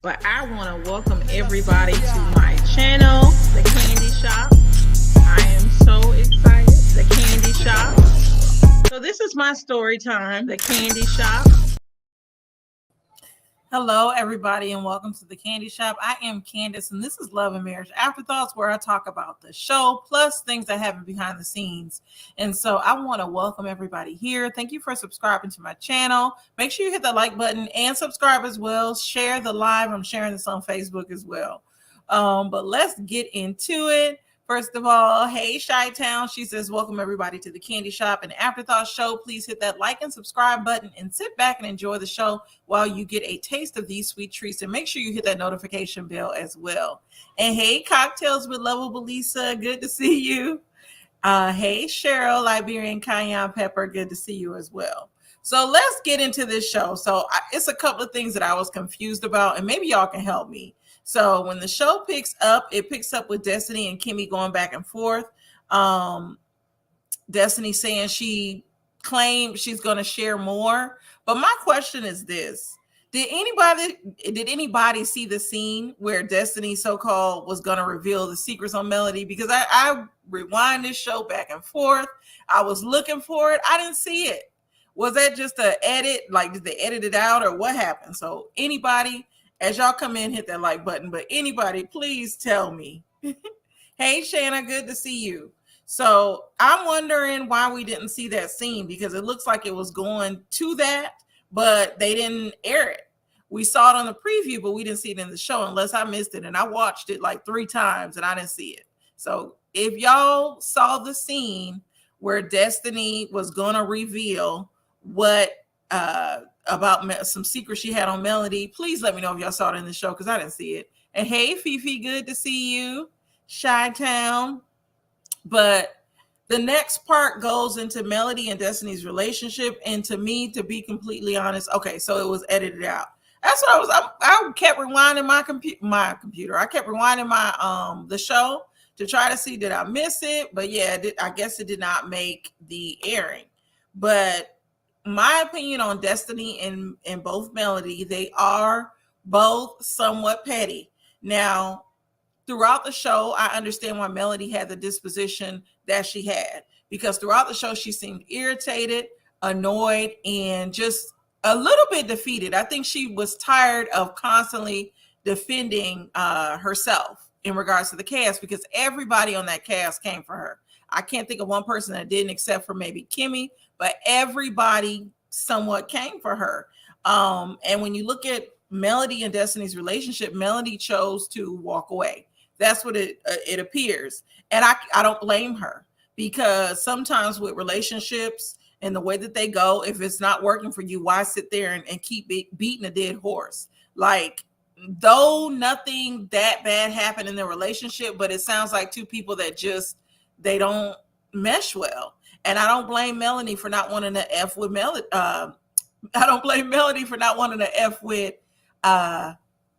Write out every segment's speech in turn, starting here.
but I want to welcome everybody to my channel, The Candy Shop. I am so excited. The Candy Shop. So this is my story time, The Candy Shop. Hello, everybody, and welcome to The Candy Shop. I am Candace, and this is Love and Marriage Afterthoughts, where I talk about the show, plus things that happen behind the scenes. And so I want to welcome everybody here. Thank you for subscribing to my channel. Make sure you hit the like button and subscribe as well. Share the live. I'm sharing this on Facebook as well. But let's get into it. First of all, hey, Chi-Town. She says, welcome everybody to The Candy Shop and Afterthought Show. Please hit that like and subscribe button and sit back and enjoy the show while you get a taste of these sweet treats. And make sure you hit that notification bell as well. And hey, Cocktails with Lovable Lisa. Good to see you. Hey, Cheryl, Liberian Cayenne Pepper. Good to see you as well. So let's get into this show. So it's a couple of things that I was confused about, and maybe y'all can help me. So when the show picks up, it picks up with Destiny and Kimmy going back and forth. Destiny saying she claimed she's going to share more. But my question is this. Did anybody see the scene where Destiny so-called was going to reveal the secrets on Melody? Because I rewind this show back and forth. I was looking for it. I didn't see it. Was that just an edit? Like, did they edit it out or what happened? So anybody, as y'all come in, hit that like button. But anybody, please tell me. Hey, Shanna, good to see you. So I'm wondering why we didn't see that scene, because it looks like it was going to that, but they didn't air it. We saw it on the preview, but we didn't see it in the show unless I missed it. And I watched it like 3 times and I didn't see it. So if y'all saw the scene where Destiny was going to reveal what about some secrets she had on Melody, please let me know if y'all saw it in the show, because I didn't see it. And hey, Fifi, good to see you. Chi-Town. But the next part goes into Melody and Destiny's relationship. And to me, to be completely honest, okay, so it was edited out. That's what I kept rewinding my computer. I kept rewinding my the show to try to see, did I miss it? But yeah, I guess it did not make the airing. But my opinion on Destiny and both Melody, they are both somewhat petty. Now, throughout the show, I understand why Melody had the disposition that she had, because throughout the show, she seemed irritated, annoyed, and just a little bit defeated. I think she was tired of constantly defending herself in regards to the cast, because everybody on that cast came for her. I can't think of one person that didn't, except for maybe Kimmy, but everybody somewhat came for her. And when you look at Melody and Destiny's relationship, Melody chose to walk away. That's what it appears. And I don't blame her, because sometimes with relationships and the way that they go, if it's not working for you, why sit there and keep beating a dead horse? Like, though nothing that bad happened in their relationship, but it sounds like two people that just, they don't mesh well. And I don't blame Melanie for not wanting to F with Melody. I don't blame Melody for not wanting to F with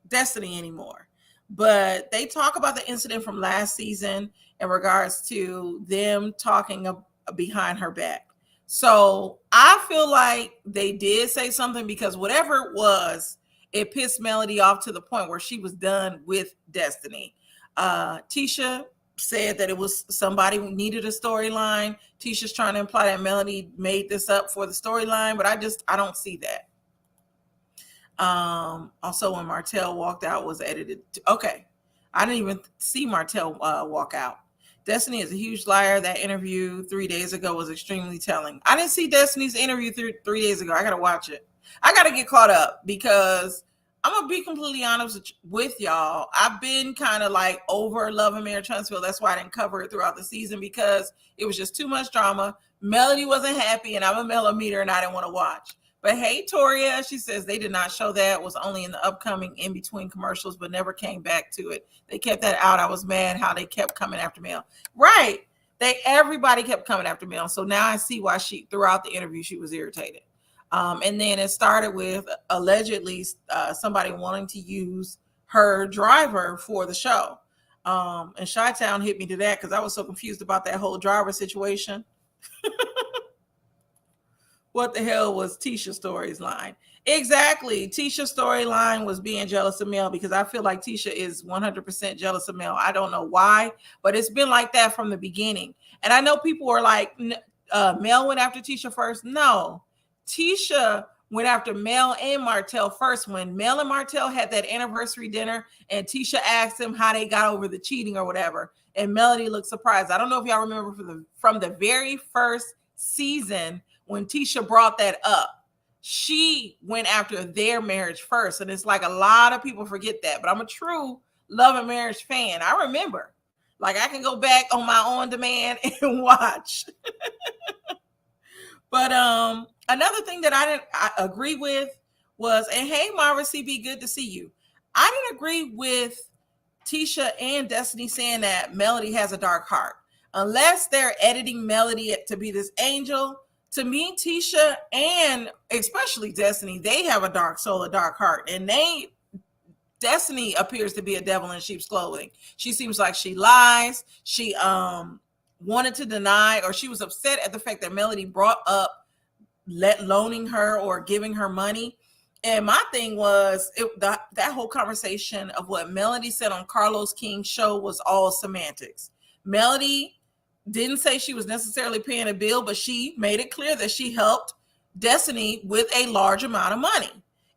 Destiny anymore. But they talk about the incident from last season in regards to them talking behind her back. So I feel like they did say something, because whatever it was, it pissed Melody off to the point where she was done with Destiny. Tisha said that it was somebody who needed a storyline. Tisha's trying to imply that Melody made this up for the storyline, but I don't see that. Also, when Martell walked out, was edited. Okay, I didn't even see Martell walk out. Destiny is a huge liar. That interview 3 days ago was extremely telling. I didn't see Destiny's interview 3 days ago. I gotta watch it. I gotta get caught up, because I'm gonna be completely honest with y'all. I've been kind of like over Love and Marriage Huntsville. That's why I didn't cover it throughout the season, because it was just too much drama. Melody wasn't happy, and I'm a millimeter, and I didn't want to watch. But hey, Toria, she says they did not show that. It was only in the upcoming in between commercials, but never came back to it. They kept that out. I was mad how they kept coming after Mel. Right. Everybody kept coming after Mel. So now I see why throughout the interview, she was irritated. And then it started with allegedly somebody wanting to use her driver for the show. And Chi-Town hit me to that, because I was so confused about that whole driver situation. what the hell was Tisha's storyline? Exactly. Tisha's storyline was being jealous of Mel, because I feel like Tisha is 100% jealous of Mel. I don't know why, but it's been like that from the beginning. And I know people were like, Mel went after Tisha first. No, Tisha went after Mel and Martell first. When Mel and Martell had that anniversary dinner and Tisha asked him how they got over the cheating or whatever, and Melody looked surprised. I don't know if y'all remember from the very first season when Tisha brought that up. She went after their marriage first. And it's like a lot of people forget that. But I'm a true Love and Marriage fan. I remember. Like, I can go back on my on demand and watch. But another thing that I agree with was, and hey, Mara CB, good to see you. I didn't agree with Tisha and Destiny saying that Melody has a dark heart. Unless they're editing Melody to be this angel, to me, Tisha and especially Destiny, they have a dark soul, a dark heart. And Destiny appears to be a devil in sheep's clothing. She seems like she lies. She wanted to deny, or she was upset at the fact that Melody brought up loaning her or giving her money. And my thing was, that whole conversation of what Melody said on Carlos King's show was all semantics. Melody didn't say she was necessarily paying a bill, but she made it clear that she helped Destiny with a large amount of money.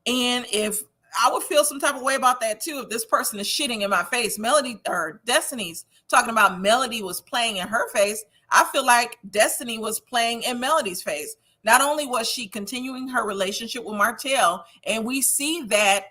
And if I would feel some type of way about that too, if this person is shitting in my face, Melody or Destiny's talking about Melody was playing in her face, I feel like Destiny was playing in Melody's face. Not only was she continuing her relationship with Martell, and we see that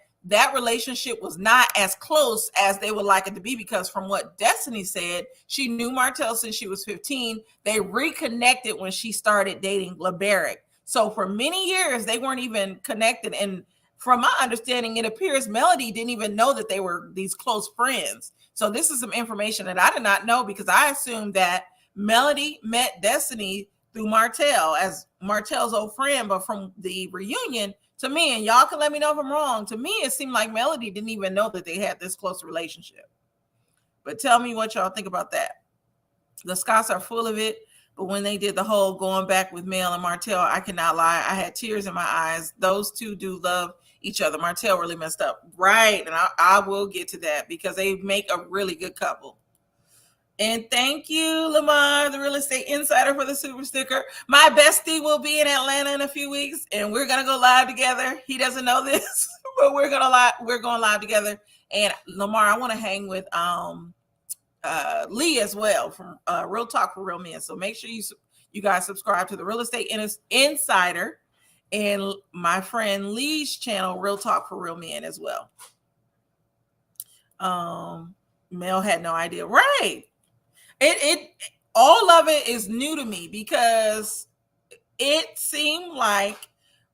relationship was not as close as they would like it to be, because from what Destiny said, she knew Martell since she was 15. They reconnected when she started dating LeBaric. So for many years, they weren't even connected. And from my understanding, it appears Melody didn't even know that they were these close friends. So this is some information that I did not know, because I assumed that Melody met Destiny through Martell as Martell's old friend. But from the reunion, to me, and y'all can let me know if I'm wrong, to me, it seemed like Melody didn't even know that they had this close relationship. But tell me what y'all think about that. The Scots are full of it. But when they did the whole going back with Mel and Martell, I cannot lie, I had tears in my eyes. Those two do love each other. Martell really messed up. Right. And I will get to that, because they make a really good couple. And thank you, Lamar, the real estate insider, for the super sticker. My bestie will be in Atlanta in a few weeks, and we're gonna go live together. He doesn't know this, but we're going live together. And Lamar, I want to hang with Lee as well from Real Talk for Real Men. So make sure you guys subscribe to the Real Estate Insider and my friend Lee's channel, Real Talk for Real Men, as well. Mel had no idea. Right. It all of it is new to me, because it seemed like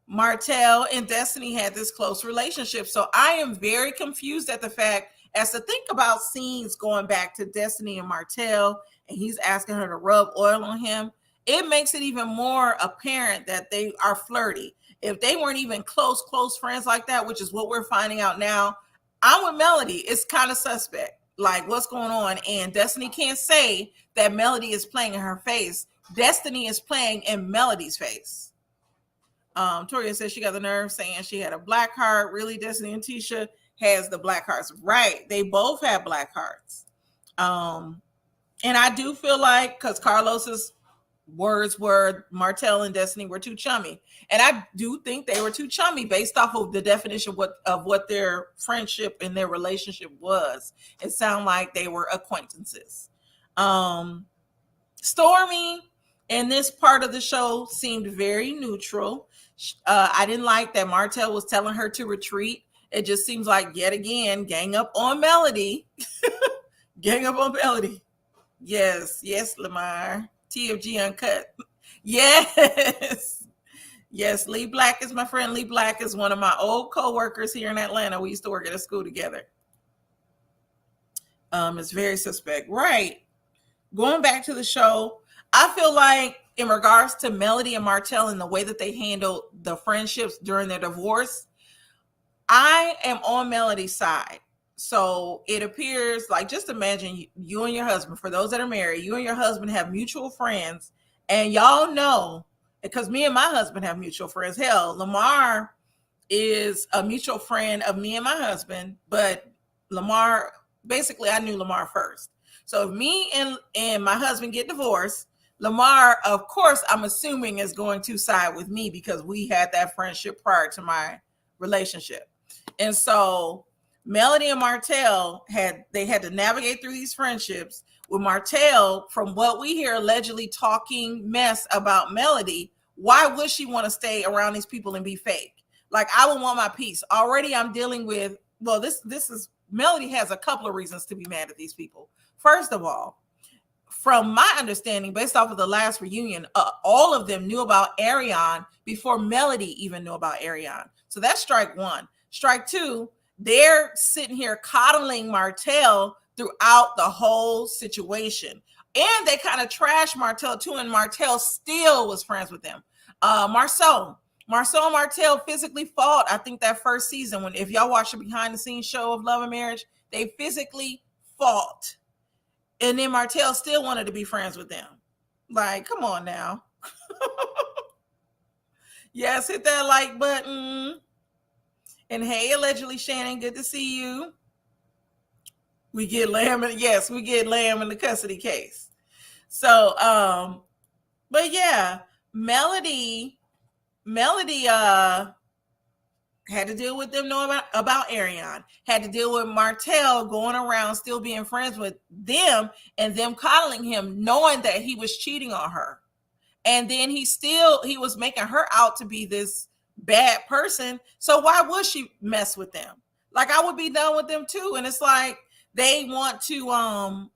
Martell and Destiny had this close relationship. So I am very confused at the fact, as to think about scenes going back to Destiny and Martell, and he's asking her to rub oil on him. It makes it even more apparent that they are flirty. If they weren't even close friends like that, which is what we're finding out now, I'm with Melody. It's kind of suspect. Like, what's going on? And Destiny can't say that Melody is playing in her face. Destiny is playing in Melody's face. Toria says she got the nerve saying she had a black heart. Really, Destiny and Tisha has the black hearts. Right. They both have black hearts. And I do feel like, because Carlos's words were Martell and Destiny were too chummy. And I do think they were too chummy based off of the definition of what their friendship and their relationship was. It sounded like they were acquaintances. Stormy in this part of the show seemed very neutral. I didn't like that Martell was telling her to retreat. It just seems like, yet again, gang up on Melody. Gang up on Melody. Yes, Lamar. TFG Uncut. Yes. Yes, Lee Black is my friend. Lee Black is one of my old co-workers here in Atlanta. We used to work at a school together. It's very suspect. Right. Going back to the show, I feel like in regards to Melody and Martell and the way that they handled the friendships during their divorce, I am on Melody's side. So it appears like, just imagine you and your husband, for those that are married, you and your husband have mutual friends, and y'all know because me and my husband have mutual friends. Hell, Lamar is a mutual friend of me and my husband, but Lamar, basically I knew Lamar first. So if me and my husband get divorced, Lamar, of course, I'm assuming is going to side with me because we had that friendship prior to my relationship. And so Melody and Martell had to navigate through these friendships with Martell, from what we hear, allegedly talking mess about Melody. Why would she want to stay around these people and be fake? Like, I would want my peace. Already I'm dealing with, well, this is, Melody has a couple of reasons to be mad at these people. First of all, from my understanding, based off of the last reunion, all of them knew about Ariane before Melody even knew about Ariane. So that's strike one. Strike two, they're sitting here coddling Martell throughout the whole situation. And they kind of trashed Martell too, and Martell still was friends with them. Marcel and Martell physically fought, I think, that first season. When, if y'all watch the behind the scenes show of Love and Marriage, they physically fought. And then Martell still wanted to be friends with them. Like, come on now. Yes, hit that like button. And hey, allegedly Shannon, good to see you. We get Lamb in the custody case. So, but yeah, Melody had to deal with them knowing about Ariane, had to deal with Martell going around still being friends with them and them coddling him, knowing that he was cheating on her. And then he was making her out to be this bad person. So why would she mess with them? Like, I would be done with them too. And it's like, I don't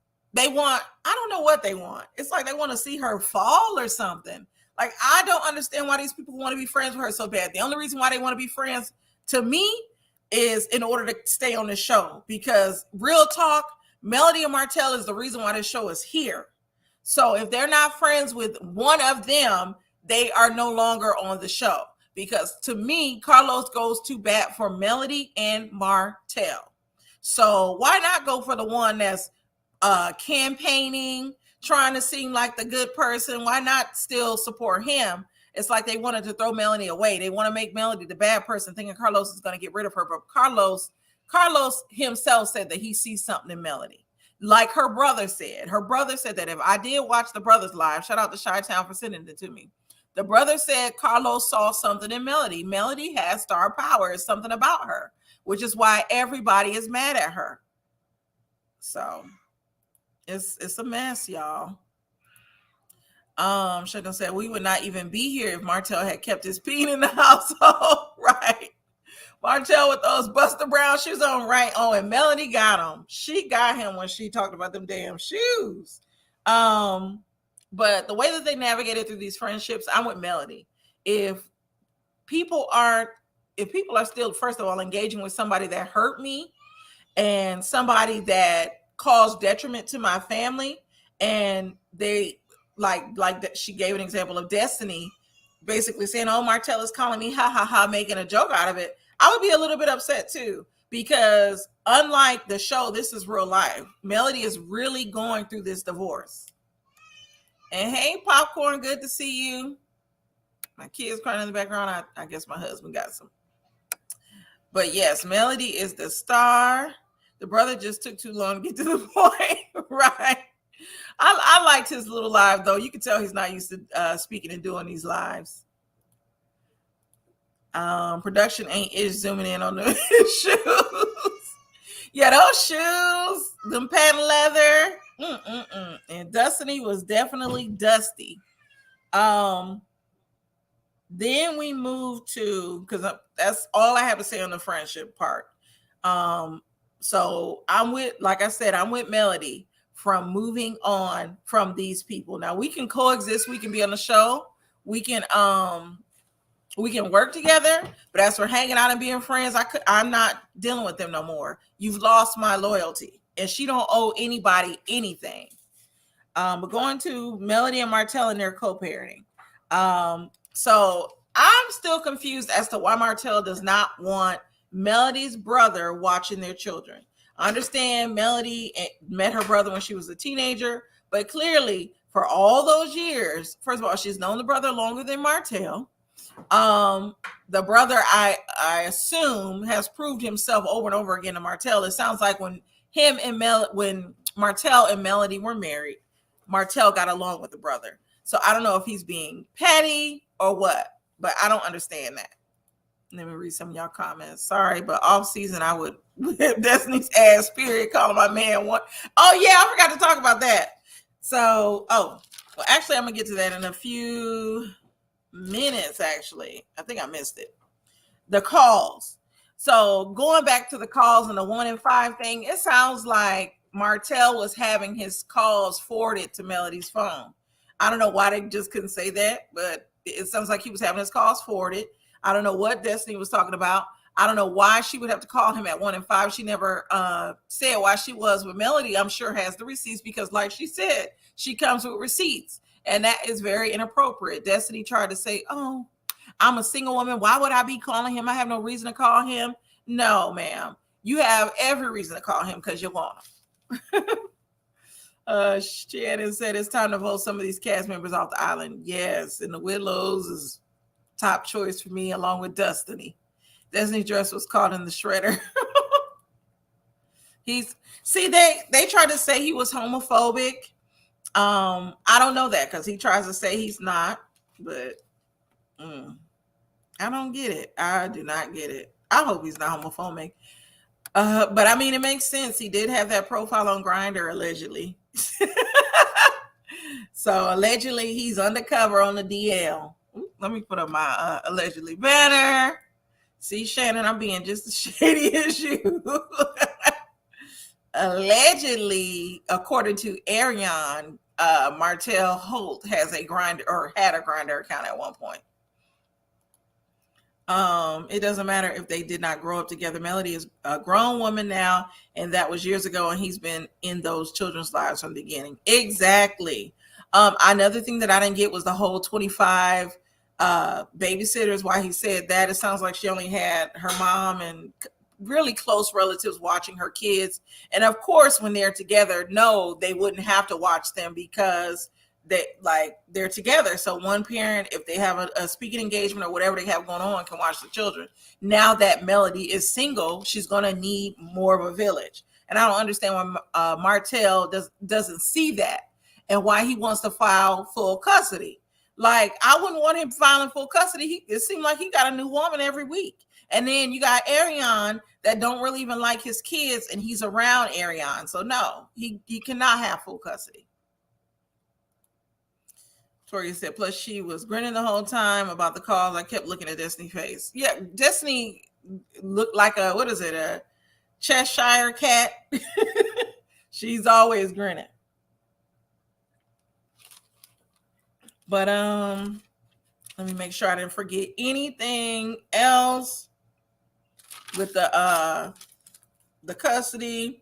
know what they want. It's like they want to see her fall or something. Like, I don't understand why these people want to be friends with her so bad. The only reason why they want to be friends, to me, is in order to stay on this show. Because real talk, Melody and Martell is the reason why this show is here. So if they're not friends with one of them, they are no longer on the show. Because to me, Carlos goes to bat for Melody and Martell. So why not go for the one that's campaigning, trying to seem like the good person? Why not still support him? It's like they wanted to throw Melanie away. They want to make Melody the bad person, thinking Carlos is going to get rid of her. But Carlos himself said that he sees something in Melody. Like her brother said. Her brother said that, if I did watch the brothers live, shout out to Chi-Town for sending it to me. The brother said Carlos saw something in Melody. Melody has star power. It's something about her, which is why everybody is mad at her. So it's a mess, y'all. Shagun said we would not even be here if Martell had kept his peen in the household. Right. Martell with those Buster Brown shoes on, right? Oh, and Melody got them. She got him when she talked about them damn shoes. But the way that they navigated through these friendships, I'm with Melody. If people are still, first of all, engaging with somebody that hurt me and somebody that caused detriment to my family, and they like that, she gave an example of Destiny basically saying, oh, Martell is calling me, ha ha ha, making a joke out of it, I would be a little bit upset too, because unlike the show, this is real life. Melody is really going through this divorce. And hey, Popcorn, good to see you. My kids crying in the background. I guess my husband got some. But yes, Melody is the star. The brother just took too long to get to the point, right? I liked his little live, though. You can tell he's not used to speaking and doing these lives. Production ain't ish zooming in on the shoes. Yeah, those shoes, them patent leather. And Destiny was definitely dusty. Then we moved to, because that's all I have to say on the friendship part. So I'm with Melody from moving on from these people. Now we can coexist. We can be on the show. We can work together. But as for hanging out and being friends, I'm not dealing with them no more. You've lost my loyalty, and she don't owe anybody anything. But going to Melody and Martell and their co-parenting. So I'm still confused as to why Martell does not want Melody's brother watching their children. I understand Melody met her brother when she was a teenager, but clearly for all those years, first of all, she's known the brother longer than Martell. The brother, I assume, has proved himself over and over again to Martell. It sounds like when when Martell and Melody were married, Martell got along with the brother. So I don't know if he's being petty or what, but I don't understand that. Let me read some of y'all comments. Sorry, but off season I would whip Destiny's ass, period, calling my man one. Oh yeah, I forgot to talk about that. So, well, actually I'm gonna get to that in a few minutes. Actually, I think I missed it. The calls. So going back to the calls and the 1 in 5 thing, it sounds like Martell was having his calls forwarded to Melody's phone. I don't know why they just couldn't say that, but it sounds like he was having his calls forwarded. I don't know what Destiny was talking about. I don't know why she would have to call him at 1 in 5. She never said why she was with Melody. I'm sure has the receipts because, like she said, she comes with receipts. And that is very inappropriate. Destiny tried to say, oh, I'm a single woman. Why would I be calling him? I have no reason to call him. No, ma'am. You have every reason to call him because you want him. Shannon said it's time to vote some of these cast members off the island. Yes, and the Willows is top choice for me along with Destiny. Destiny's dress was caught in the shredder. They tried to say he was homophobic. I don't know that because he tries to say he's not, but I don't get it. I do not get it. I hope he's not homophobic. But I mean, it makes sense. He did have that profile on Grindr, allegedly. So allegedly he's undercover on the DL. Let me put up my allegedly banner. See, Shannon, I'm being just as shady as you. Allegedly, according to Ariane, Martell Holt has a Grindr or had a Grindr account at one point. It doesn't matter if they did not grow up together. Melody is a grown woman now, and that was years ago, and he's been in those children's lives from the beginning. Exactly. Another thing that I didn't get was the whole 25 babysitters. Why he said that. It sounds like she only had her mom and really close relatives watching her kids. And of course, when they're together, no, they wouldn't have to watch them because they're together. So one parent, if they have a speaking engagement or whatever they have going on, can watch the children. Now that Melody is single, she's going to need more of a village. And I don't understand why Martell doesn't see that and why he wants to file full custody. Like, I wouldn't want him filing full custody. It seemed like he got a new woman every week. And then you got Ariane that don't really even like his kids, and he's around Ariane. So no, he cannot have full custody. Tori said, plus she was grinning the whole time about the calls. I kept looking at Destiny's face. Yeah, Destiny looked like a Cheshire cat. She's always grinning. But let me make sure I didn't forget anything else with the custody.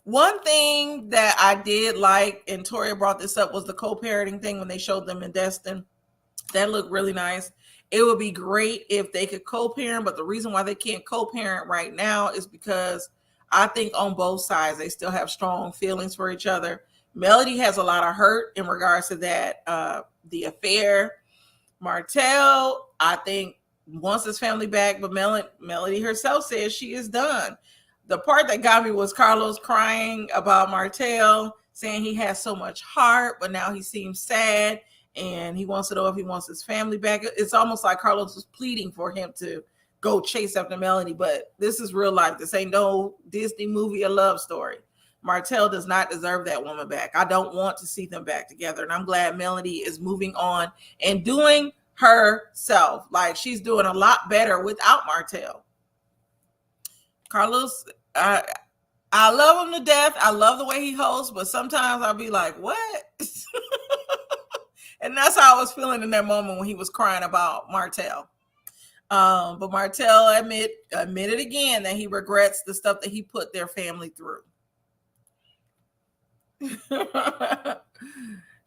One thing that I did like, and Toria brought this up, was the co-parenting thing when they showed them in Destin. That looked really nice. It would be great if they could co-parent, but the reason why they can't co-parent right now is because I think on both sides they still have strong feelings for each other. Melody has a lot of hurt in regards to that, the affair. Martell, I think, wants his family back, but Melody herself says she is done. The part that got me was Carlos crying about Martell, saying he has so much heart, but now he seems sad and he wants to know if he wants his family back. It's almost like Carlos was pleading for him to go chase after Melody, but this is real life. This ain't no Disney movie or love story. Martell does not deserve that woman back. I don't want to see them back together, and I'm glad Melody is moving on and doing herself. Like, she's doing a lot better without Martell. Carlos, I love him to death. I love the way he hosts, but sometimes I'll be like, what? And that's how I was feeling in that moment when he was crying about Martell. But Martell admitted again that he regrets the stuff that he put their family through.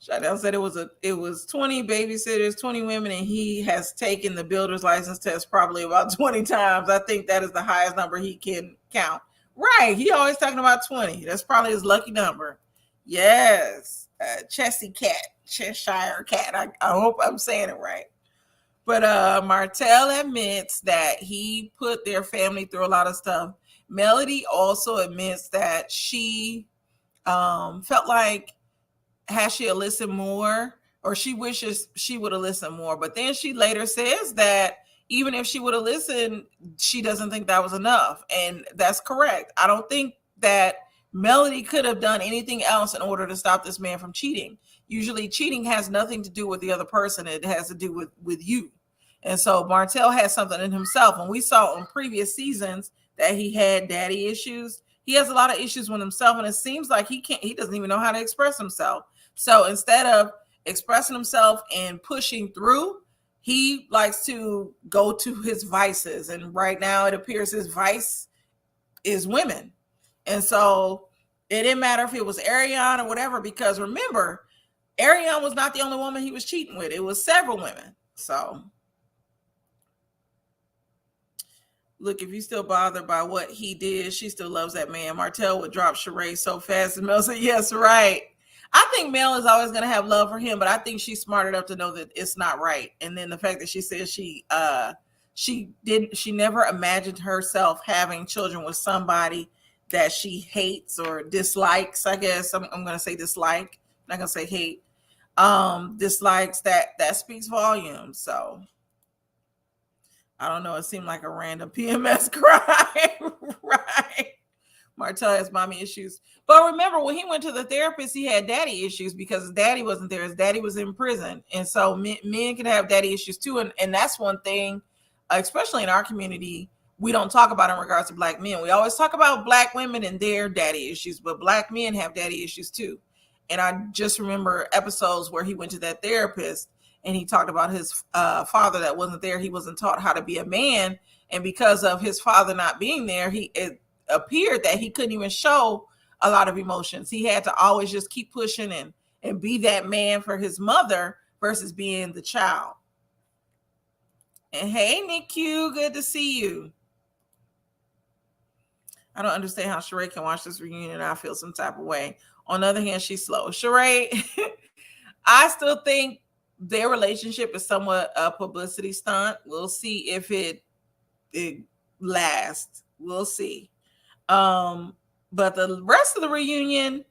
Shadell said it was 20 babysitters, 20 women, and he has taken the builder's license test probably about 20 times. I think that is the highest number he can count. Right. He always talking about 20. That's probably his lucky number. Yes. Chessie Cat, Cheshire Cat. I hope I'm saying it right. But Martell admits that he put their family through a lot of stuff. Melody also admits that she felt like had she listened more, or she wishes she would have listened more. But then she later says that even if she would have listened, she doesn't think that was enough. And that's correct. I don't think that Melody could have done anything else in order to stop this man from cheating. Usually cheating has nothing to do with the other person. It has to do with you. And so Martell has something in himself. And we saw on previous seasons that he had daddy issues. He has a lot of issues with himself. And it seems like he doesn't even know how to express himself. So instead of expressing himself and pushing through, he likes to go to his vices. And right now it appears his vice is women. And so it didn't matter if it was Ariane or whatever, because remember, Ariane was not the only woman he was cheating with. It was several women. So look, if you still bothered by what he did, she still loves that man. Martell would drop Sheree so fast. And Mel said, yes, right. I think Mel is always going to have love for him, but I think she's smart enough to know that it's not right. And then the fact that she says she never imagined herself having children with somebody that she hates or dislikes. I guess I'm going to say dislike. I'm not going to say hate. Dislikes, that speaks volumes. So I don't know. It seemed like a random PMS cry, right? Martell has mommy issues. But remember, when he went to the therapist, he had daddy issues because his daddy wasn't there. His daddy was in prison. And so men can have daddy issues too. And that's one thing, especially in our community, we don't talk about in regards to black men. We always talk about black women and their daddy issues, but black men have daddy issues too. And I just remember episodes where he went to that therapist and he talked about his father that wasn't there. He wasn't taught how to be a man. And because of his father not being there, it appeared that he couldn't even show a lot of emotions. He had to always just keep pushing and be that man for his mother versus being the child. And hey, Nick Q, good to see you. I don't understand how Sheree can watch this reunion and I feel some type of way. On the other hand, she's slow. Sheree, I still think their relationship is somewhat a publicity stunt. We'll see if it lasts. We'll see. But the rest of the reunion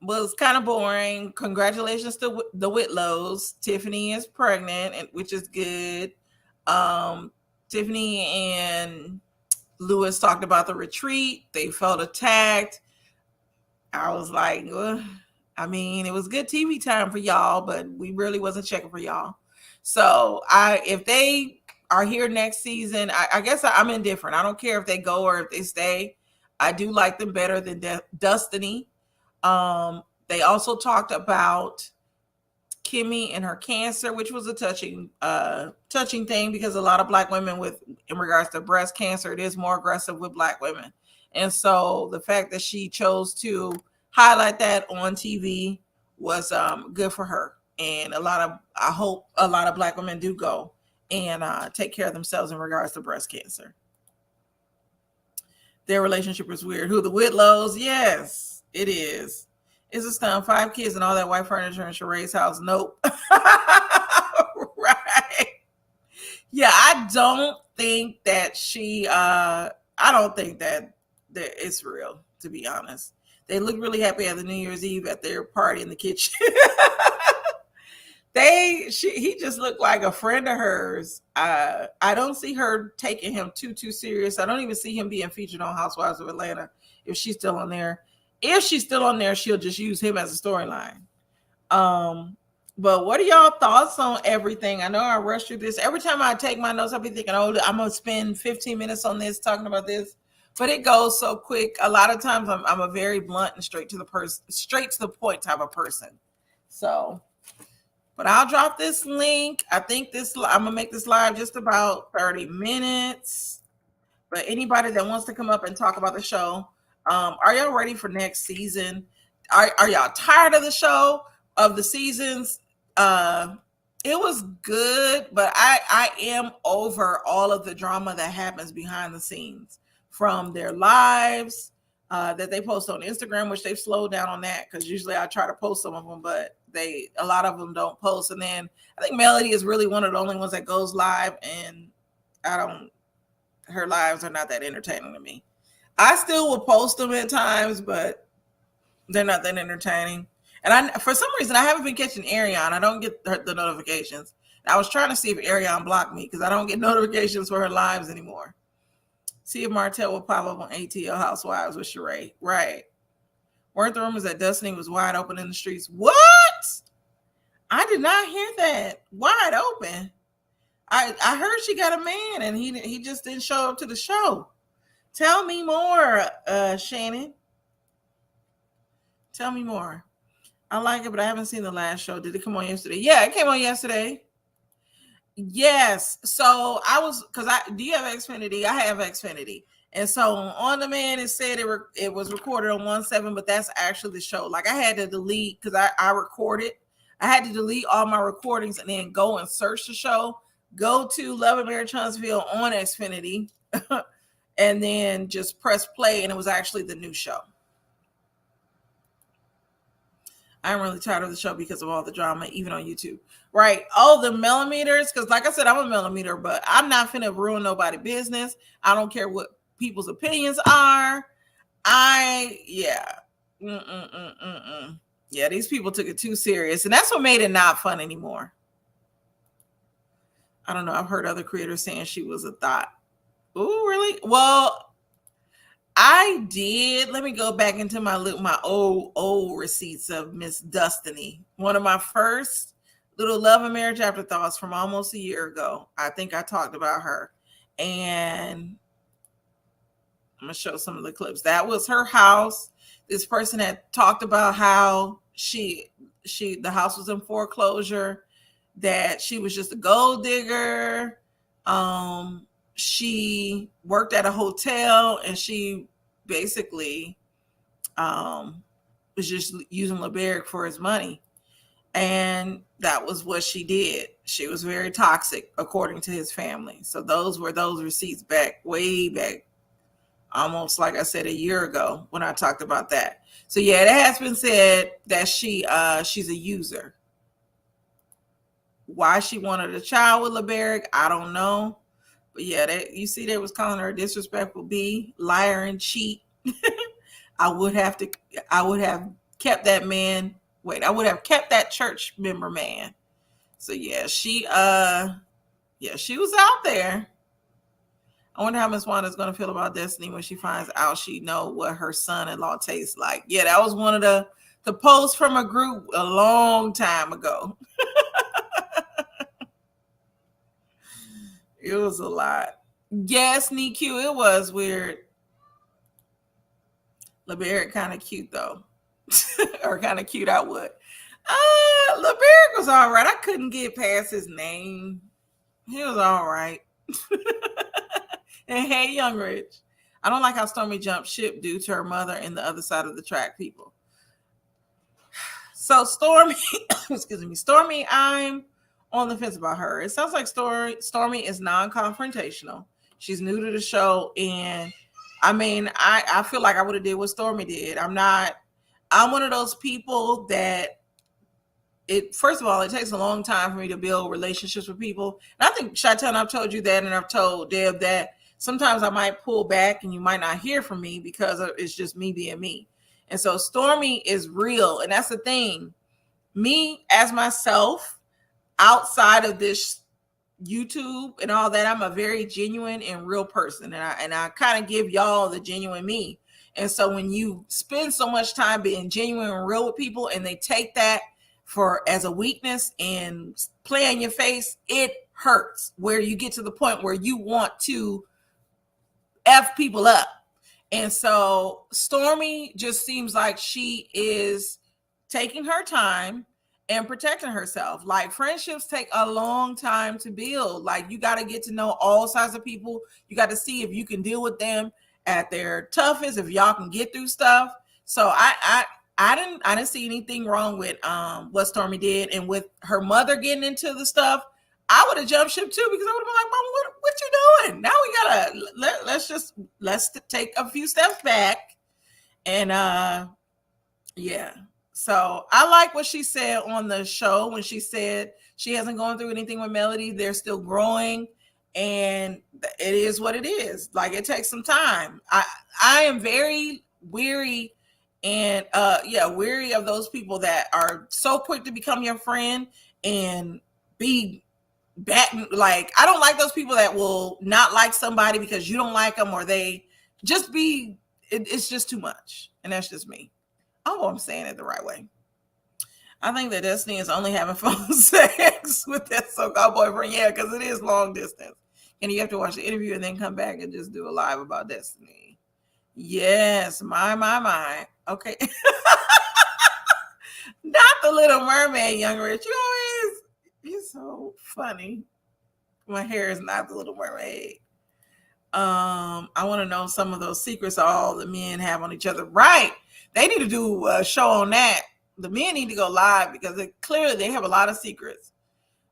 was kind of boring. Congratulations to the Whitlows. Tiffany is pregnant, which is good. Tiffany and Lewis talked about the retreat. They felt attacked. I was like, I mean, it was good TV time for y'all, but we really wasn't checking for y'all. So if they are here next season, I guess I'm indifferent. I don't care if they go or if they stay. I do like them better than Destiny. They also talked about Kimmy and her cancer, which was a touching thing because a lot of black women in regards to breast cancer, it is more aggressive with black women. And so the fact that she chose to highlight that on TV was good for her. And I hope a lot of black women do go and take care of themselves in regards to breast cancer. Their relationship is weird. Who, the Whitlows? Yes, it is. It's a stun. 5 kids and all that white furniture in Sheree's house. Nope. Right. Yeah, I don't think that I don't think that it's real, to be honest. They look really happy at the New Year's Eve at their party in the kitchen. He just looked like a friend of hers. I don't see her taking him too serious. I don't even see him being featured on Housewives of Atlanta if she's still on there. If she's still on there, she'll just use him as a storyline. But what are y'all thoughts on everything? I know I rushed through this. Every time I take my notes, I'll be thinking, oh, I'm going to spend 15 minutes on this, talking about this. But it goes so quick. A lot of times I'm a very blunt and straight to the point type of person. So, but I'll drop this link. I think I'm going to make this live just about 30 minutes. But anybody that wants to come up and talk about the show, are y'all ready for next season? Are y'all tired of the show, of the seasons? It was good, but I am over all of the drama that happens behind the scenes, from their lives that they post on Instagram, which they've slowed down on that because usually I try to post some of them, but a lot of them don't post. And then I think Melody is really one of the only ones that goes live, and her lives are not that entertaining to me. I still will post them at times, but they're not that entertaining. And for some reason, I haven't been catching Ariane. I don't get the notifications. I was trying to see if Ariane blocked me because I don't get notifications for her lives anymore. See if Martell will pop up on ATL Housewives with Sheree. Right. Weren't the rumors that Destiny was wide open in the streets? What? I did not hear that. Wide open. I heard she got a man and he just didn't show up to the show. Tell me more, Shannon. Tell me more. I like it, but I haven't seen the last show. Did it come on yesterday? Yeah, it came on yesterday. Yes. So do you have Xfinity? I have Xfinity. And so on demand, it said it was recorded on 1/7, but that's actually the show. Like I had to delete because I recorded. I had to delete all my recordings and then go and search the show. Go to Love and Marriage Huntsville on Xfinity and then just press play. And it was actually the new show. I'm really tired of the show because of all the drama, even on YouTube. Right. Oh, the millimeters. Because like I said, I'm a millimeter, but I'm not finna ruin nobody's business. I don't care what people's opinions are. Yeah, these people took it too serious. And that's what made it not fun anymore. I don't know. I've heard other creators saying she was a thought. Oh, really? Well, I did. Let me go back into my old receipts of Miss Destiny. One of my first little Love and Marriage Afterthoughts from almost a year ago. I think I talked about her. And I'm going to show some of the clips. That was her house. This person had talked about how the house was in foreclosure, that she was just a gold digger. She worked at a hotel and she basically was just using LeBeric for his money. And that was what she did. She was very toxic, according to his family. So those were those receipts way back, almost like I said a year ago when I talked about that. So yeah, it has been said that she's a user. Why she wanted a child with LeBeric, I don't know. But yeah, you see they was calling her a disrespectful B, liar and cheat. I would have kept that man. I would have kept that church member man. So yeah, she was out there. I wonder how Miss Wanda's gonna feel about Destiny when she finds out she know what her son-in-law tastes like. Yeah, that was one of the posts from a group a long time ago. It was a lot. Yes, NQ, it was weird. LeBeric kind of cute though. Or kind of cute, I would. LeBeric was all right. I couldn't get past his name. He was all right. And hey, Young Rich. I don't like how Stormy jumped ship due to her mother and the other side of the track people. So Stormy, excuse me, Stormy, I'm on the fence about her. It sounds like Stormy is non-confrontational. She's new to the show. And I mean, I feel like I would have did what Stormy did. I'm one of those people that first of all, it takes a long time for me to build relationships with people. And I think, Chi-Town, I've told you that, and I've told Deb that sometimes I might pull back and you might not hear from me because it's just me being me. And so Stormy is real. And that's the thing. Me as myself, outside of this YouTube and all that, I'm a very genuine and real person. And I kind of give y'all the genuine me. And so when you spend so much time being genuine and real with people and they take that as a weakness and play in your face, it hurts, where you get to the point where you want to F people up. And so Stormy just seems like she is taking her time and protecting herself. Like, friendships take a long time to build. Like, you got to get to know all sides of people. You got to see if you can deal with them at their toughest, if y'all can get through stuff. So I didn't see anything wrong with what Stormy did. And with her mother getting into the stuff, I would have jumped ship too, because I would have been like, Mom, what you doing? Now we gotta let's take a few steps back And yeah. So I like what she said on the show when she said she hasn't gone through anything with Melody. They're still growing, and it is what it is. Like, it takes some time. I am very weary and weary of those people that are so quick to become your friend and be like, I don't like those people that will not like somebody because you don't like them, or they just be it's just too much. And that's just me. Oh, I'm saying it the right way. I think that Destiny is only having phone sex with that so-called boyfriend. Yeah, because it is long distance. And you have to watch the interview and then come back and just do a live about Destiny. Yes, my. Okay. Not the Little Mermaid, Young Rich. You're so funny. My hair is not the Little Mermaid. I want to know some of those secrets all the men have on each other. Right. They need to do a show on that. The men need to go live because clearly they have a lot of secrets.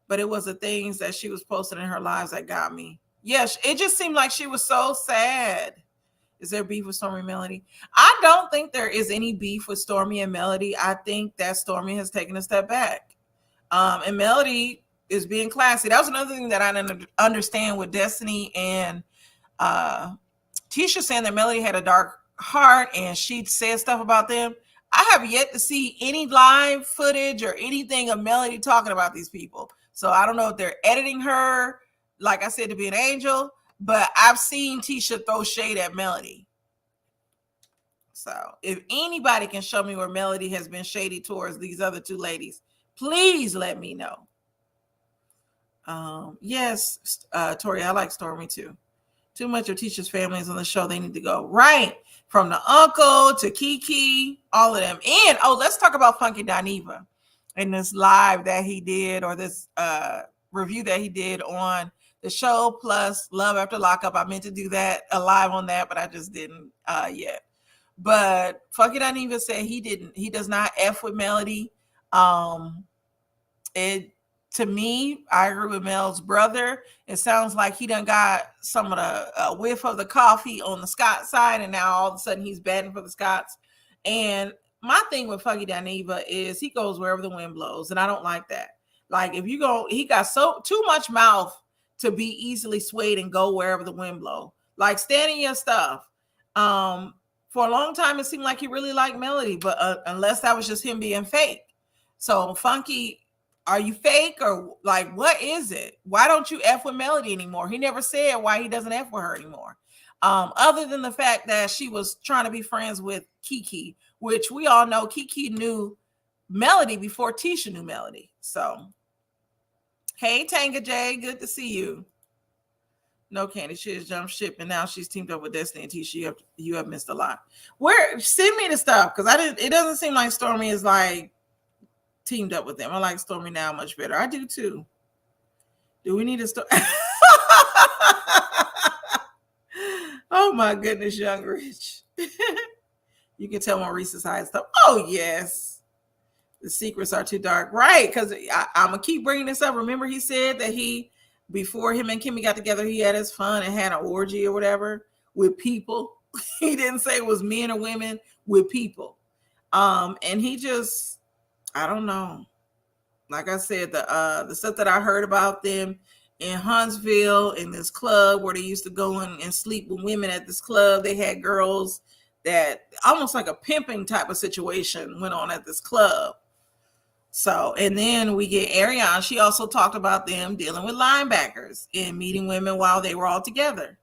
But it was the things that she was posting in her lives that got me. Yes, it just seemed like she was so sad. Is there beef with Stormy and Melody? I don't think there is any beef with Stormy and Melody. I think that Stormy has taken a step back. And Melody is being classy. That was another thing that I didn't understand with Destiny and Tisha saying that Melody had a dark heart and she said stuff about them. I have yet to see any live footage or anything of Melody talking about these people. So I don't know if they're editing her, like I said, to be an angel, but I've seen Tisha throw shade at Melody. So if anybody can show me where Melody has been shady towards these other two ladies, please let me know. Yes, Tori, I like Stormy too. Too much of Tisha's family is on the show. They need to go. Right. From the uncle to Kiki, all of them. And, let's talk about Funky Dineva in this live that he did, or this review that he did on the show, plus Love After Lockup. I meant to do that, a live on that, but I just didn't yet. But Funky Dineva said he does not F with Melody. To me, I agree with Mel's brother. It sounds like he done got some of the whiff of the coffee on the Scott side, and now all of a sudden he's batting for the Scots. And my thing with Funky Dineva is he goes wherever the wind blows, and I don't like that. Like, if you go, he got too much mouth to be easily swayed and go wherever the wind blow. Like, stand in your stuff. For a long time, it seemed like he really liked Melody, but unless that was just him being fake. So Funky, are you fake, or like, what is it? Why don't you F with Melody anymore? He never said why he doesn't F with her anymore. Other than the fact that she was trying to be friends with Kiki, which we all know Kiki knew Melody before Tisha knew Melody. So, hey, Tanga J, good to see you. No, Candy, she has jumped ship, and now she's teamed up with Destiny and Tisha. You have missed a lot. Send me the stuff, because it doesn't seem like Stormy is like teamed up with them. I like Stormy now much better. I do too. Do we need a story? Oh my goodness, Young Rich. You can tell Maurice's hide stuff. Oh yes. The secrets are too dark. Right, because I'm going to keep bringing this up. Remember he said that before him and Kimmy got together, he had his fun and had an orgy or whatever with people. He didn't say it was men or women, with people. And he just, I don't know. Like I said, the stuff that I heard about them in Huntsville, in this club where they used to go and sleep with women at this club. They had girls that almost like a pimping type of situation went on at this club. So, and then we get Ariane. She also talked about them dealing with linebackers and meeting women while they were all together.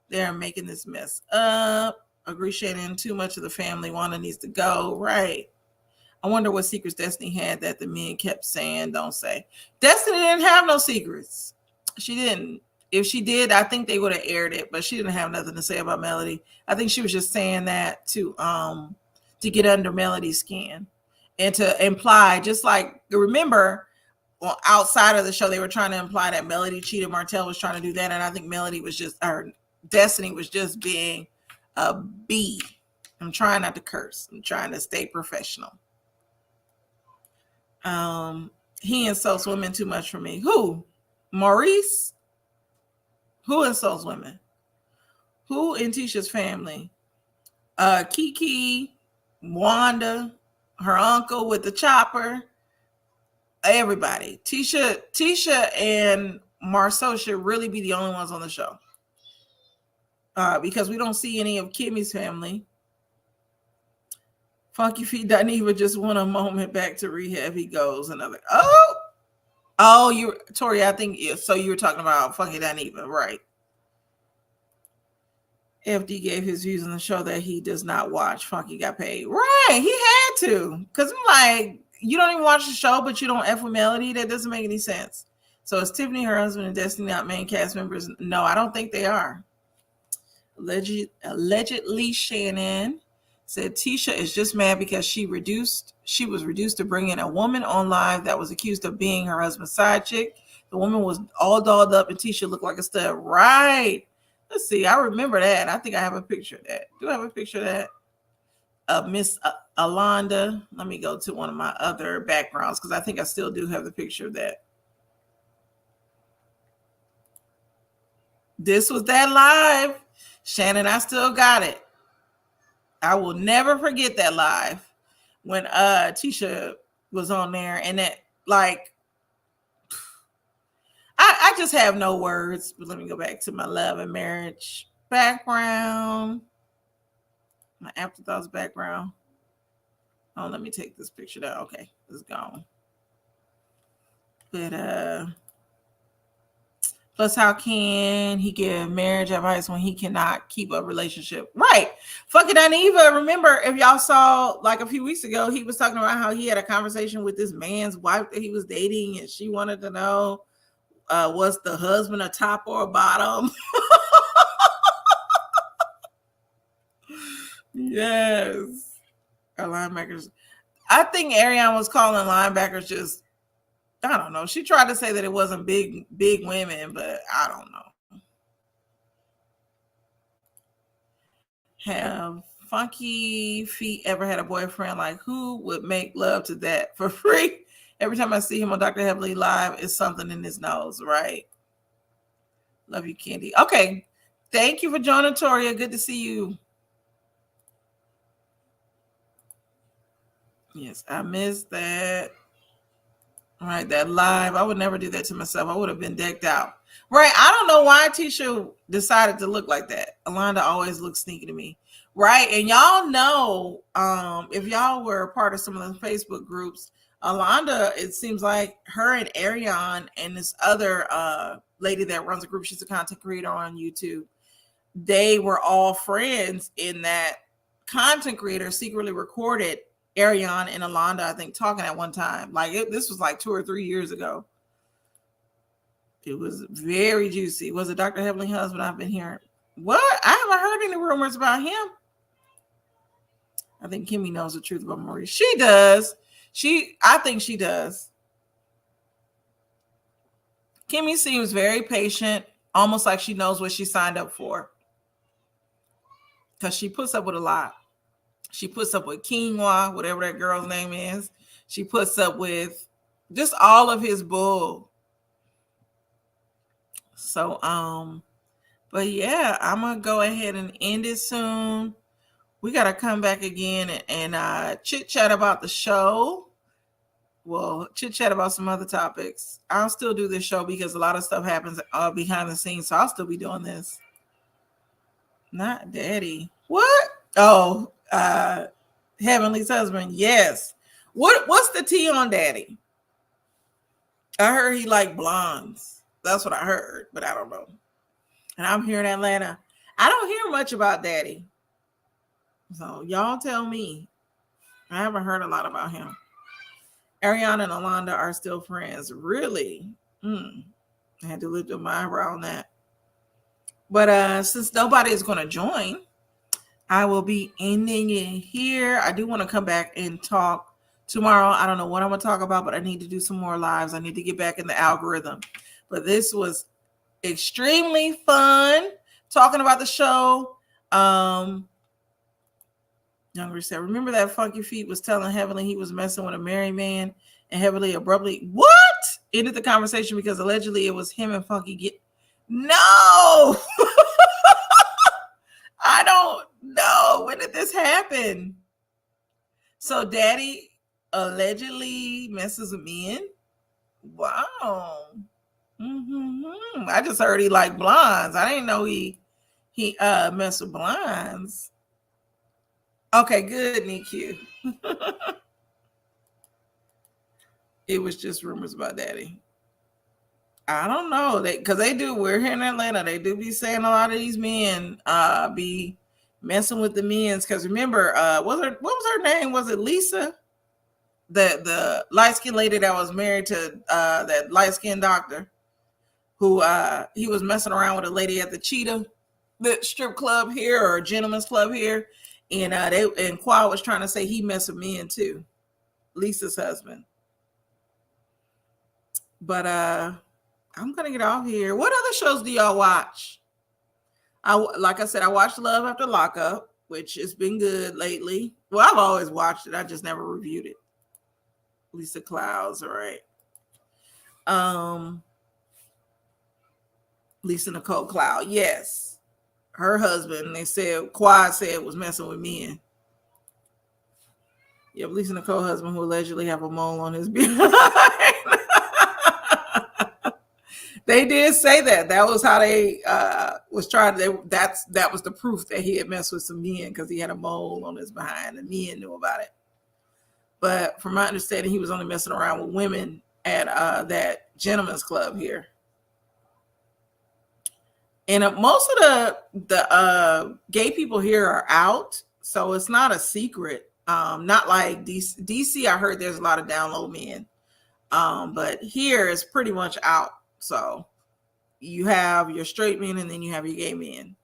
They're making this mess up. Agree, Shannon. Too much of the family. Wanda needs to go. Right. I wonder what secrets Destiny had that the men kept saying, don't say. Destiny didn't have no secrets. She didn't. If she did, I think they would have aired it, but she didn't have nothing to say about Melody. I think she was just saying that to get under Melody's skin and to imply, just like, remember, outside of the show, they were trying to imply that Melody cheated. Martell was trying to do that, and I think Destiny was just being a bee. I'm trying not to curse. I'm trying to stay professional. He insults women too much for me. Who? Maurice? Who insults women? Who in Tisha's family? Kiki, Wanda, her uncle with the chopper, everybody. Tisha and Marceau should really be the only ones on the show. Because we don't see any of Kimmy's family. Funky Feet Dineva just want a moment back to rehab. He goes another. You Tori, I think so. You were talking about Funky Dineva, right? FD gave his views on the show that he does not watch. Funky got paid. Right. He had to. Because I'm like, you don't even watch the show, but you don't F with Melody. That doesn't make any sense. So is Tiffany, her husband, and Destiny not main cast members? No, I don't think they are. Allegedly, Shannon said Tisha is just mad because she was reduced to bring in a woman on live that was accused of being her husband's side chick. The woman was all dolled up and Tisha looked like a stud. Right. Let's see. I remember that. I think I have a picture of that. Do I have a picture of that? Miss Alonda. Let me go to one of my other backgrounds because I think I still do have the picture of that. This was that live. Shannon, I still got it. I will never forget that live when Tisha was on there, and that, like, I just have no words. But let me go back to my love and marriage background, my Afterthoughts background. Oh, let me take this picture down. Okay, it's gone. But plus, how can he give marriage advice when he cannot keep a relationship? Right. Fucking Dineva, remember, if y'all saw like a few weeks ago, he was talking about how he had a conversation with this man's wife that he was dating, and she wanted to know was the husband a top or a bottom? Yes. Our linebackers. I think Ariane was calling linebackers just, I don't know. She tried to say that it wasn't big women, but I don't know. Have Funky Feet ever had a boyfriend? Like, who would make love to that for free? Every time I see him on Dr. Heavily Live, it's something in his nose, right? Love you, Candy. Okay. Thank you for joining, Toria. Good to see you. Yes, I missed that. Right, that live. I would never do that to myself. I would have been decked out. Right. I don't know why Tisha decided to look like that. Alonda always looks sneaky to me. Right. And y'all know, if y'all were a part of some of the Facebook groups, Alonda, it seems like her and Ariane and this other lady that runs a group, she's a content creator on YouTube, they were all friends in that content creator secretly recorded Ariane and Alonda, I think, talking at one time. Like this was like 2 or 3 years ago. It was very juicy. Was it Dr. Heavenly husband? I've been hearing. What? I haven't heard any rumors about him. I think Kimmy knows the truth about Maurice. She does. I think she does. Kimmy seems very patient, almost like she knows what she signed up for. Because she puts up with a lot. She puts up with quinoa, whatever that girl's name is. She puts up with just all of his bull. So, but yeah, I'm going to go ahead and end it soon. We got to come back again and chit chat about the show. Well, chit chat about some other topics. I'll still do this show because a lot of stuff happens behind the scenes. So I'll still be doing this. Not daddy. What? Oh, Heavenly's husband. Yes. What's the tea on daddy? I heard he liked blondes. That's what I heard, but I don't know. And I'm here in Atlanta. I don't hear much about daddy. So y'all tell me. I haven't heard a lot about him. Ariana and Alonda are still friends. Really? I had to lift up my eyebrow on that. But since nobody is going to join, I will be ending it here. I do want to come back and talk tomorrow. I don't know what I'm going to talk about, but I need to do some more lives. I need to get back in the algorithm. But this was extremely fun talking about the show. Younger said, remember that Funky Feet was telling Heavenly he was messing with a married man, and Heavenly abruptly, what? Ended the conversation because allegedly it was him and Funky No! I don't No, when did this happen? So daddy allegedly messes with men. Wow. I just heard he liked blondes. I didn't know he messed with blondes. Okay, good, NQ. It was just rumors about daddy. I don't know. Because they do. We're here in Atlanta. They do be saying a lot of these men be messing with the men's. Because remember, what was her name? Was it Lisa? The light-skinned lady that was married to that light-skinned doctor who he was messing around with a lady at the Cheetah, the strip club here, or a gentleman's club here. And Quad was trying to say he messed with men too. Lisa's husband. But I'm gonna get off here. What other shows do y'all watch? Like I said, I watched Love After Lockup, which has been good lately. Well, I've always watched it. I just never reviewed it. Lisa Clouds, all right. Lisa Nicole Cloud, yes. Her husband, Quad said was messing with men. Yep, Lisa Nicole's husband, who allegedly have a mole on his beard. They did say that. That was how they was trying to. That was the proof that he had messed with some men because he had a mole on his behind, and men knew about it. But from my understanding, he was only messing around with women at that gentleman's club here. And most of the gay people here are out, so it's not a secret. Not like DC. I heard there's a lot of download men, but here it's pretty much out. So you have your straight men and then you have your gay men.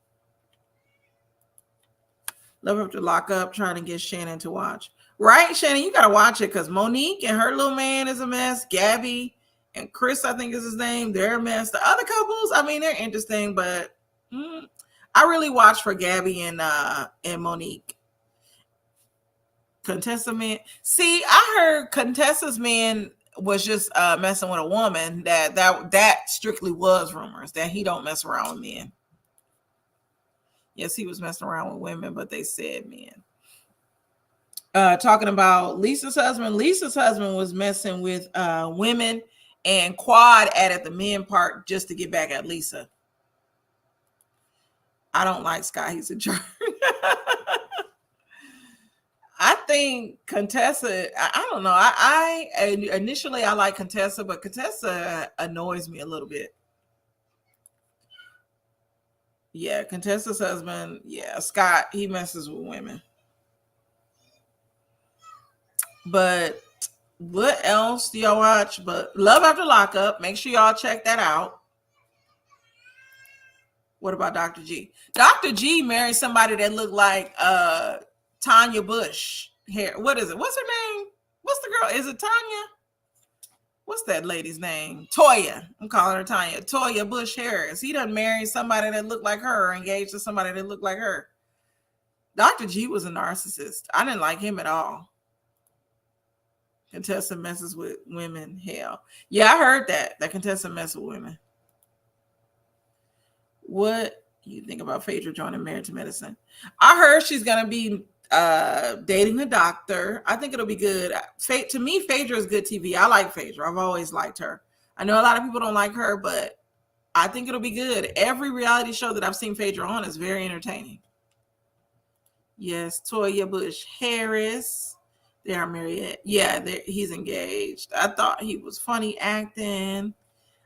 Love After Lockup, trying to get Shannon to watch. Right, Shannon, you got to watch it because Monique and her little man is a mess. Gabby and Chris, I think is his name, they're a mess. The other couples, I mean, they're interesting, but I really watch for Gabby and Monique. Contessa man. See, I heard Contessa's man was just messing with a woman. That strictly was rumors that he don't mess around with men. Yes, he was messing around with women, but they said men. Talking about Lisa's husband. Lisa's husband was messing with women, and Quad added the men part just to get back at Lisa. I don't like Scott. He's a jerk. I think Contessa, I don't know. I initially I like Contessa, but Contessa annoys me a little bit. Yeah, Contessa's husband, yeah, Scott, he messes with women. But what else do y'all watch? But Love After Lockup, make sure y'all check that out. What about Dr. G? Dr. G married somebody that looked like Tanya Bush hair. What is it? What's her name? What's the girl? Is it Tanya? What's that lady's name? Toya. I'm calling her Tanya. Toya Bush Harris. He done married somebody that looked like her, or engaged to somebody that looked like her. Dr. G was a narcissist. I didn't like him at all. Contessa messes with women. Hell. Yeah, I heard that Contessa messes with women. What do you think about Phaedra joining Married to Medicine? I heard she's going to be dating the doctor. I think it'll be good. To me, Phaedra is good TV. I like Phaedra. I've always liked her. I know a lot of people don't like her, but I think it'll be good. Every reality show that I've seen Phaedra on is very entertaining. Yes, Toya Bush Harris. They are married. Yeah, he's engaged. I thought he was funny acting.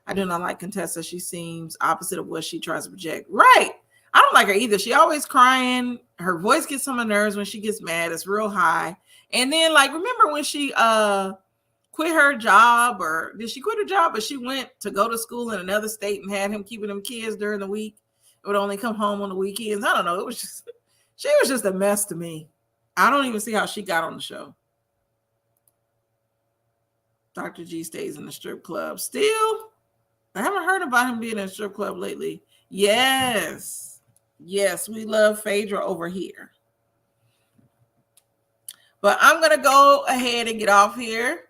I do not like Contessa. She seems opposite of what she tries to project. Right. I don't like her either. She always crying. Her voice gets on my nerves when she gets mad. It's real high. And then, like, remember when she quit her job, or did she quit her job? But she went to go to school in another state and had him keeping them kids during the week. It would only come home on the weekends. I don't know. She was just a mess to me. I don't even see how she got on the show. Dr. G stays in the strip club. Still, I haven't heard about him being in a strip club lately. Yes, we love Phaedra over here. But I'm going to go ahead and get off here.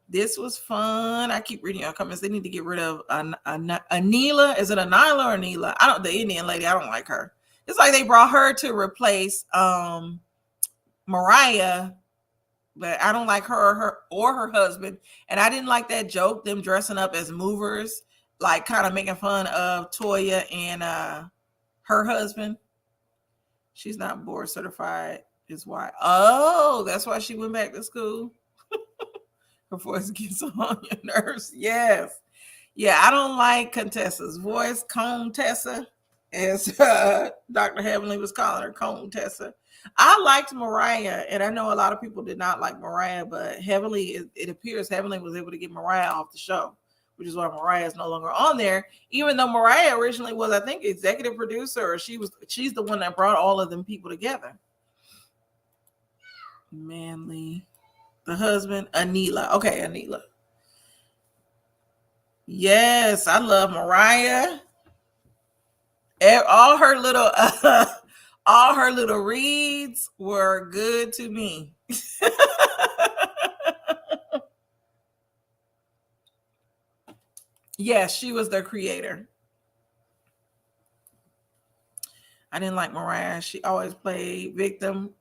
This was fun. I keep reading your comments. They need to get rid of Anila. Is it Anila or Anila? The Indian lady. I don't like her. It's like they brought her to replace Mariah, but I don't like her husband. And I didn't like that joke, them dressing up as movers, like kind of making fun of Toya and her husband. She's not board certified, is why. Oh, that's why she went back to school. Her voice gets on your nerves. Yes. Yeah, I don't like Contessa's voice, Contessa, as Dr. Heavenly was calling her, Contessa. I liked Mariah, and I know a lot of people did not like Mariah, but Heavenly, it appears Heavenly was able to get Mariah off the show, which is why Mariah is no longer on there. Even though Mariah originally was, I think, executive producer, or she's the one that brought all of them people together. Manly, the husband, Anila. Okay, Anila. Yes, I love Mariah. All her little all her little reads were good to me. Yes, she was their creator. I didn't like Mariah. She always played victim.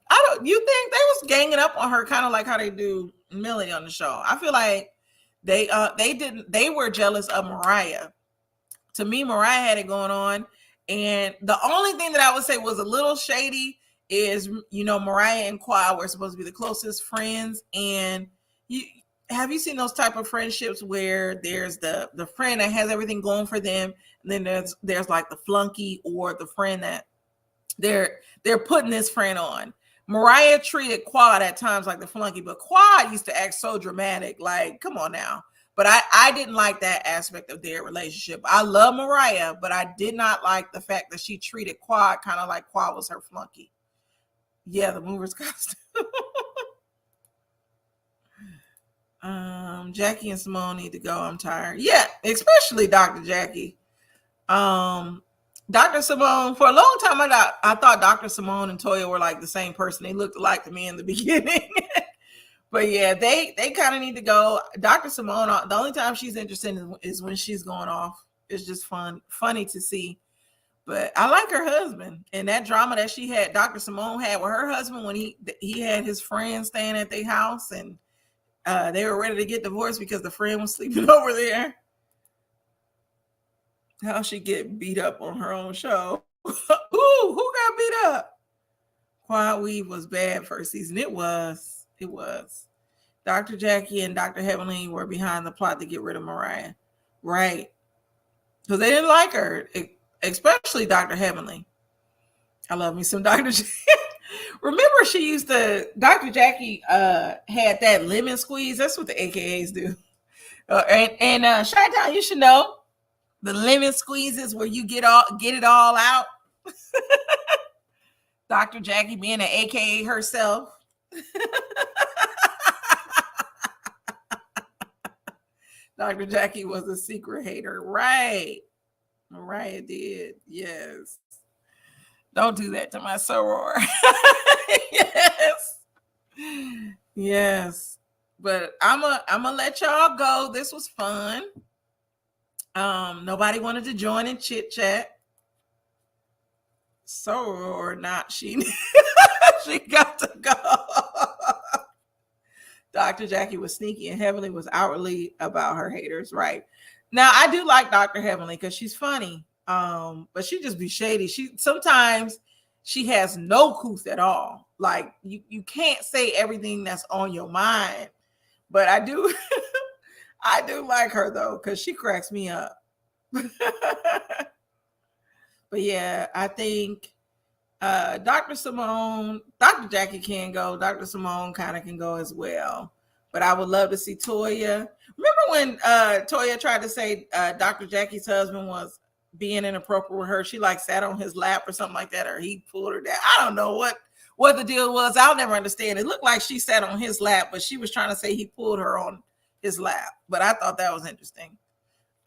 You think they was ganging up on her kind of like how they do Millie on the show. I feel like they were jealous of Mariah. To me, Mariah had it going on. And the only thing that I would say was a little shady is, Mariah and Quad were supposed to be the closest friends. And have you seen those type of friendships where there's the friend that has everything going for them, and then there's like the flunky or the friend that they're putting this friend on. Mariah treated Quad at times like the flunky, but Quad used to act so dramatic. Like, come on now. But I didn't like that aspect of their relationship. I love Mariah, but I did not like the fact that she treated Quad kind of like Quad was her flunky. Yeah, the movers costume. Jackie and Simone need to go. I'm tired. Yeah, especially Dr. Jackie. Dr. Simone, for a long time, I thought Dr. Simone and Toya were like the same person. They looked alike to me in the beginning. But yeah, they kind of need to go. Dr. Simone, the only time she's interested is when she's going off. It's just funny to see. But I like her husband, and that drama that Dr. Simone had with her husband when he had his friend staying at their house, and they were ready to get divorced because the friend was sleeping over there. How she get beat up on her own show. Ooh, who got beat up? Quiet Weave was bad first season. It was. Dr. Jackie and Dr. Heavenly were behind the plot to get rid of Mariah. Right. Because they didn't like her, especially Dr. Heavenly. I love me some Dr. Jackie. Remember Dr. Jackie had that lemon squeeze. That's what the AKAs do. And Chi-Town, you should know. The lemon squeezes where you get it all out. Dr. Jackie being an AKA herself. Dr. Jackie was a secret hater. Right. Mariah did. Yes. Don't do that to my soror. Yes. Yes. But I'm gonna let y'all go. This was fun. Nobody wanted to join in chit chat. Soror or not, she got to go. Dr. Jackie was sneaky and Heavenly was outwardly about her haters. Right. Now I do like Dr. Heavenly because she's funny. But she just be shady. Sometimes she has no couth at all. Like you can't say everything that's on your mind. But I do I do like her though, because she cracks me up. But yeah, I think Dr. Jackie can go. Dr. Simone kind of can go as well. But I would love to see Toya. Remember when Toya tried to say Dr. Jackie's husband was being inappropriate with her? She like sat on his lap or something like that, or he pulled her down. I don't know what the deal was. I'll never understand. It looked like she sat on his lap, but she was trying to say he pulled her on his lap. But I thought that was interesting.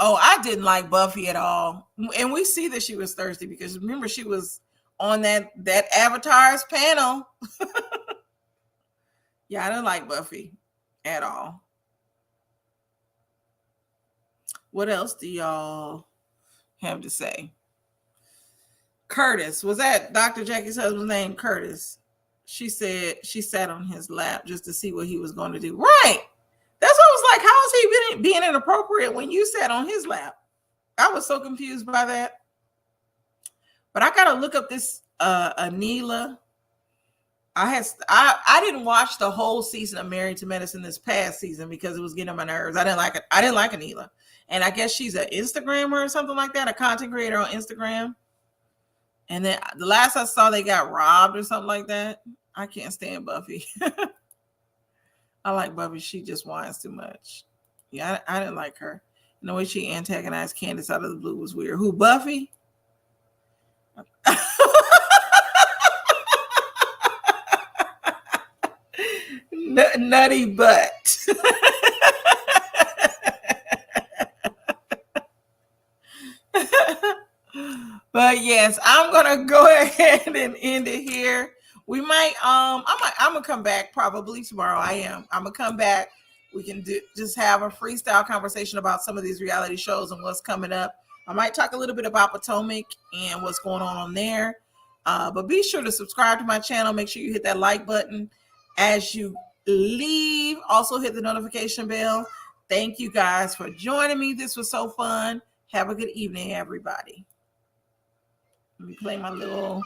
Oh, I didn't like Buffy at all. And we see that she was thirsty because remember she was on that Avatar's panel. Yeah, I didn't like Buffy at all. What else do y'all have to say? Curtis, was that Dr. Jackie's husband's name? Curtis. She said she sat on his lap just to see what he was going to do. Right. That's what I was like. How is he being inappropriate when you sat on his lap? I was so confused by that. But I gotta look up this Anila. I didn't watch the whole season of Married to Medicine this past season because it was getting on my nerves. I didn't like it. I didn't like Anila. And I guess she's an Instagrammer or something like that, a content creator on Instagram. And then the last I saw, they got robbed or something like that. I can't stand Buffy. I like Buffy. She just whines too much. Yeah, I didn't like her. And the way she antagonized Candace out of the blue was weird. Who, Buffy? Nutty butt. But yes, I'm gonna go ahead and end it here. We might I'm gonna come back probably tomorrow. I'm gonna come back. We can just have a freestyle conversation about some of these reality shows and what's coming up. I might talk a little bit about Potomac and what's going on there. But be sure to subscribe to my channel. Make sure you hit that like button as you leave. Also hit the notification bell. Thank you guys for joining me. This was so fun. Have a good evening, everybody. Let me play my little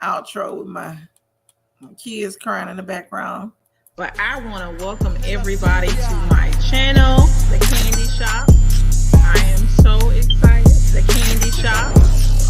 outro with my kids crying in the background. But I want to welcome everybody to my channel, The